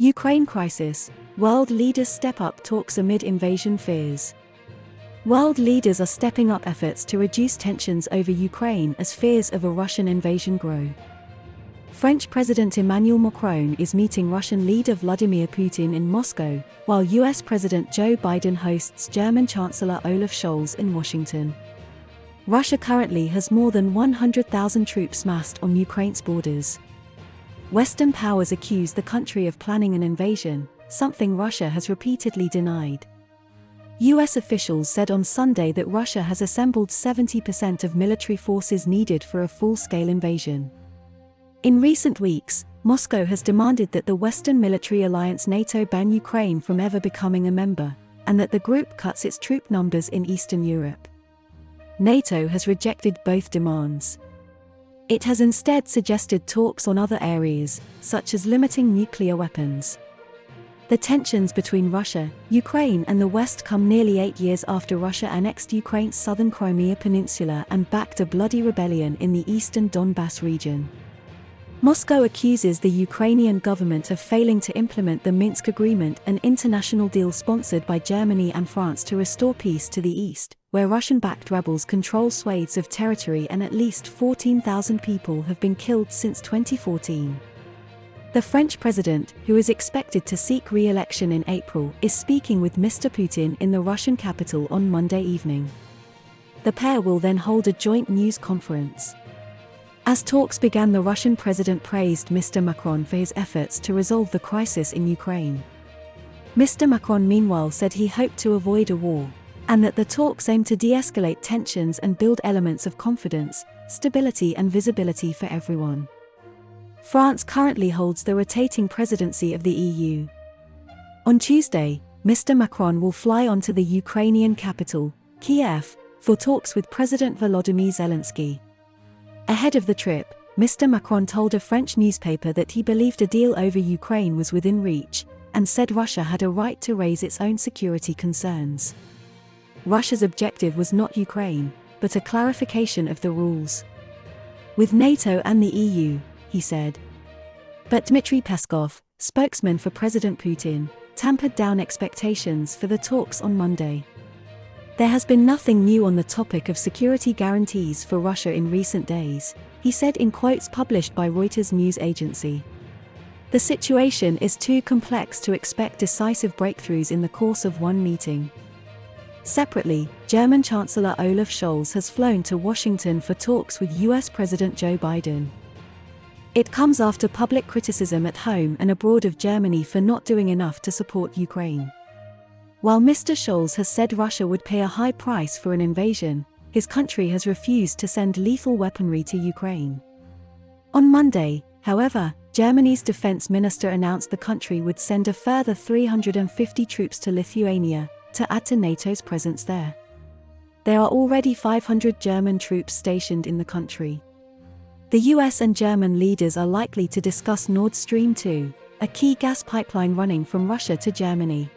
Ukraine crisis. World leaders step up talks amid invasion fears. World leaders are stepping up efforts to reduce tensions over Ukraine as fears of a Russian invasion grow. French President Emmanuel Macron is meeting Russian leader Vladimir Putin in Moscow, while US President Joe Biden hosts German Chancellor Olaf Scholz in Washington. Russia currently has more than 100,000 troops massed on Ukraine's borders. Western powers accuse the country of planning an invasion, something Russia has repeatedly denied. US officials said on Sunday that Russia has assembled 70% of military forces needed for a full-scale invasion. In recent weeks, Moscow has demanded that the Western military alliance NATO ban Ukraine from ever becoming a member, and that the group cuts its troop numbers in Eastern Europe. NATO has rejected both demands. It has instead suggested talks on other areas, such as limiting nuclear weapons. The tensions between Russia, Ukraine and the West come nearly 8 years after Russia annexed Ukraine's southern Crimea Peninsula and backed a bloody rebellion in the eastern Donbass region. Moscow accuses the Ukrainian government of failing to implement the Minsk Agreement, an international deal sponsored by Germany and France to restore peace to the east, where Russian-backed rebels control swathes of territory and at least 14,000 people have been killed since 2014. The French president, who is expected to seek re-election in April, is speaking with Mr. Putin in the Russian capital on Monday evening. The pair will then hold a joint news conference. As talks began, the Russian president praised Mr. Macron for his efforts to resolve the crisis in Ukraine. Mr. Macron meanwhile said he hoped to avoid a war, and that the talks aim to de-escalate tensions and build elements of confidence, stability and visibility for everyone. France currently holds the rotating presidency of the EU. On Tuesday, Mr. Macron will fly on to the Ukrainian capital, Kiev, for talks with President Volodymyr Zelensky. Ahead of the trip, Mr. Macron told a French newspaper that he believed a deal over Ukraine was within reach, and said Russia had a right to raise its own security concerns. Russia's objective was not Ukraine, but a clarification of the rules with NATO and the EU, he said. But Dmitry Peskov, spokesman for President Putin, tampered down expectations for the talks on Monday. There has been nothing new on the topic of security guarantees for Russia in recent days, he said in quotes published by Reuters news agency. The situation is too complex to expect decisive breakthroughs in the course of one meeting. Separately, German Chancellor Olaf Scholz has flown to Washington for talks with US President Joe Biden. It comes after public criticism at home and abroad of Germany for not doing enough to support Ukraine. While Mr. Scholz has said Russia would pay a high price for an invasion, his country has refused to send lethal weaponry to Ukraine. On Monday, however, Germany's defense minister announced the country would send a further 350 troops to Lithuania, to add to NATO's presence there. There are already 500 German troops stationed in the country. The US and German leaders are likely to discuss Nordstream 2, a key gas pipeline running from Russia to Germany.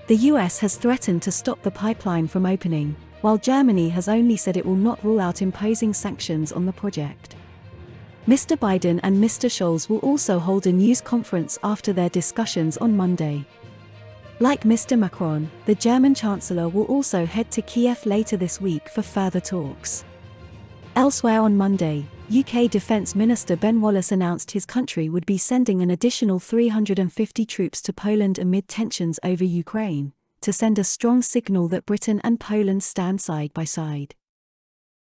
The US has threatened to stop the pipeline from opening, while Germany has only said it will not rule out imposing sanctions on the project. Mr. Biden and Mr. Scholz will also hold a news conference after their discussions on Monday. Like Mr. Macron, the German Chancellor will also head to Kiev later this week for further talks. Elsewhere on Monday, UK Defence Minister Ben Wallace announced his country would be sending an additional 350 troops to Poland amid tensions over Ukraine, to send a strong signal that Britain and Poland stand side by side.